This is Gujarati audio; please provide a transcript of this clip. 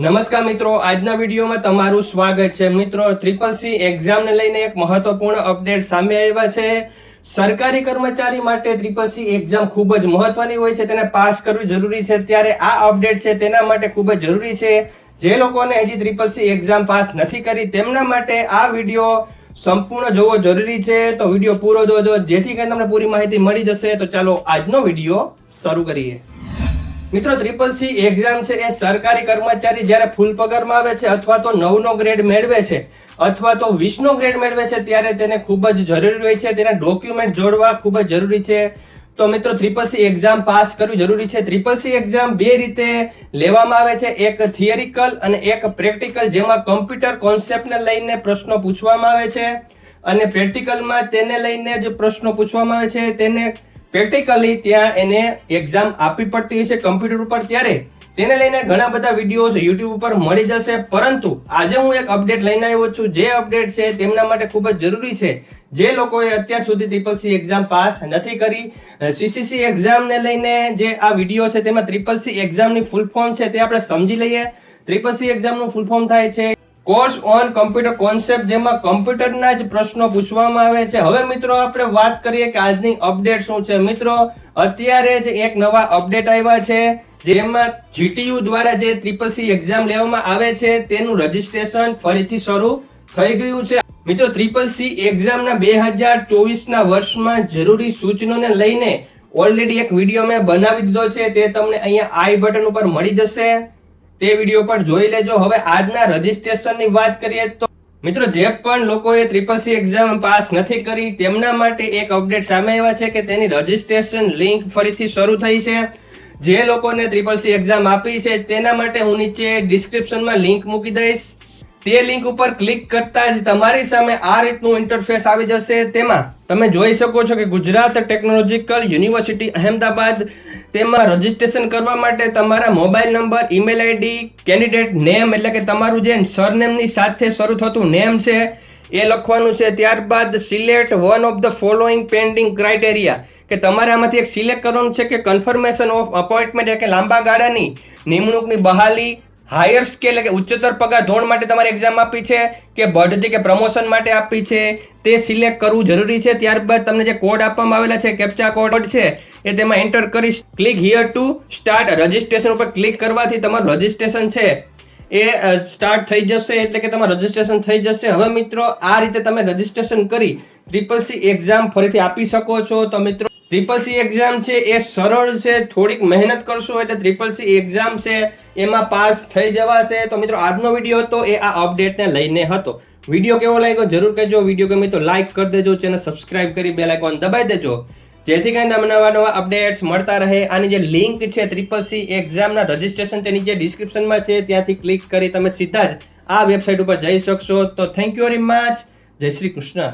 નમસ્કાર મિત્રો, આજના વિડીયોમાં તમારું સ્વાગત છે। મિત્રો, CCC એક્ઝામને લઈને એક મહત્વપૂર્ણ અપડેટ સામે આવ્યા છે। સરકારી કર્મચારી માટે CCC એક્ઝામ ખૂબ જ મહત્વની હોય છે, તેને પાસ કરવી જરૂરી છે। ત્યારે આ અપડેટ છે તેના માટે ખૂબ જ જરૂરી છે। જે લોકોને હજી CCC એક્ઝામ પાસ નથી કરી તેમના માટે આ વિડીયો સંપૂર્ણ જોવો જરૂરી છે। તો વિડીયો પૂરો જોજો જેથી કરીને તમને પૂરી માહિતી મળી જશે। તો ચાલો આજનો વિડીયો શરૂ કરીએ। મિત્રો, CCC એક્ઝામ છે એ સરકારી કર્મચારી જ્યારે ફૂલ પગારમાં આવે છે અથવા તો 9નો ગ્રેડ મેળવે છે અથવા તો 20નો ગ્રેડ મેળવે છે ત્યારે તેને ખૂબ જ જરૂરી હોય છે, તેના ડોક્યુમેન્ટ જોડવા ખૂબ જ જરૂરી છે। તો મિત્રો, CCC એક્ઝામ પાસ કરવી જરૂરી છે। CCC એક્ઝામ બે રીતે લેવામાં આવે છે, એક થિયરિકલ અને એક પ્રેક્ટિકલ, જેમાં કમ્પ્યુટર કોન્સેપ્ટને લઈને પ્રશ્નો પૂછવામાં આવે છે અને પ્રેક્ટિકલમાં તેને લઈને જે પ્રશ્નો પૂછવામાં આવે છે તેને પ્રેક્ટિકલી ત્યાં એને એક્ઝામ આપવી પડતી હોય છે કમ્પ્યુટર ઉપર। ત્યારે તેને લઈને ઘણા બધા વિડીયોઝ યુટ્યુબ ઉપર મળી જશે, પરંતુ આજે હું એક અપડેટ લઈને આવ્યો છું। જે અપડેટ છે તેમના માટે ખૂબ જ જરૂરી છે, જે લોકોએ અત્યાર સુધી CCC એક્ઝામ પાસ નથી કરી। CCC એક્ઝામને લઈને જે આ વિડીયો છે તેમાં CCC એક્ઝામની ફૂલ ફોર્મ છે તે આપણે સમજી લઈએ। CCC એક્ઝામનું ફૂલ ફોર્મ થાય છે કોર્સ ઓન કમ્પ્યુટર કોન્સેપ્ટ, જેમાં કમ્પ્યુટરના જ પ્રશ્નો પૂછવામાં આવે છે। હવે મિત્રો, આપણે વાત કરીએ કે આજની અપડેટ શું છે। મિત્રો, અત્યારે જ એક નવા અપડેટ આવ્યા છે, જેમાં GTU દ્વારા જે CCC એક્ઝામ લેવામાં આવે છે તેનું રજીસ્ટ્રેશન ફરીથી શરૂ થઈ ગયું છે। મિત્રો, CCC એક્ઝામના 2024ના વર્ષમાં જરૂરી સૂચનોને લઈને ઓલરેડી એક વિડીયો મેં બનાવી દીધો છે, તે તમને અહીંયા આઈ બટન ઉપર મળી જશે, તે વિડીયો પણ જોઈ લેજો। હવે આજના રજીસ્ટ્રેશનની વાત કરીએ તો મિત્રો, જે પણ લોકોએ CCC એક્ઝામ પાસ નથી કરી તેમના માટે એક અપડેટ સામે આવ્યા છે કે તેની રજીસ્ટ્રેશન લિંક ફરીથી શરૂ થઈ છે। જે લોકોને CCC એક્ઝામ આપી છે તેના માટે હું નીચે ડિસ્ક્રિપ્શનમાં લિંક મૂકી દઈશ। તે લિંક ઉપર ક્લિક કરતા જ તમારી સામે આ રીતનું ઇન્ટરફેસ આવી જશે। તેમાં તમે જોઈ શકો છો કે ગુજરાત ટેકનોલોજીકલ યુનિવર્સિટી અહેમદાબાદ, તેમાં રજીસ્ટ્રેશન કરવા માટે તમારા mobile number, email ID, candidate name એટલે કે તમારું જે સરનેમની સાથે શરૂ થતું નેમ છે એ લખવાનું છે। ત્યારબાદ select one of the following pending criteria, કે તમારે આમાંથી એક સિલેક્ટ કરવાનું છે કે કન્ફર્મેશન ઓફ અપોઇન્ટમેન્ટ એટલે કે લાંબા ગાળાની નિમણૂકની બહાલી, હાયર સ્કેલ એટલે કે ઉચ્ચતર પગાર ધોરણ માટે તમારે એક્ઝામ આપી છે કે બઢતી કે પ્રમોશન માટે આપી છે, તે સિલેક્ટ કરવું જરૂરી છે। ત્યારબાદ તમને જે કોડ આપવામાં આવેલા છે, કેપ્ચા કોડ છે, એ તેમાં એન્ટર કરી click here to start registration ઉપર ક્લિક કરવાથી તમારું રજીસ્ટ્રેશન છે એ સ્ટાર્ટ થઈ જશે, એટલે કે તમારું રજીસ્ટ્રેશન થઈ જશે। હવે મિત્રો, આ રીતે તમે રજીસ્ટ્રેશન કરી CCC એક્ઝામ ફરીથી આપી શકો છો। તો મિત્રો, CCC એક્ઝામ છે એ સરળ છે, થોડીક મહેનત કરશો એટલે CCC એક્ઝામ છે એમાં પાસ થઈ જવાશે। તો મિત્રો, આજનો વિડીયો હતો એ આ અપડેટને લઈને હતો। વિડીયો કેવો લાગ્યો જરૂર કહેજો। વિડીયો ગમે તો લાઈક કરી દેજો, ચેનલ સબસ્ક્રાઇબ કરી બેલ આઇકોન દબાવી દેજો, જેથી કરીને તમને નવા અપડેટ્સ મળતા રહે। આની જે લિંક છે CCC એક્ઝામના રજીસ્ટ્રેશન તે નીચે ડિસ્ક્રિપ્શનમાં છે, ત્યાંથી ક્લિક કરી તમે સીધા જ આ વેબસાઇટ ઉપર જઈ શકશો। તો થેન્ક યુ વેરી મચ। જય શ્રી કૃષ્ણ।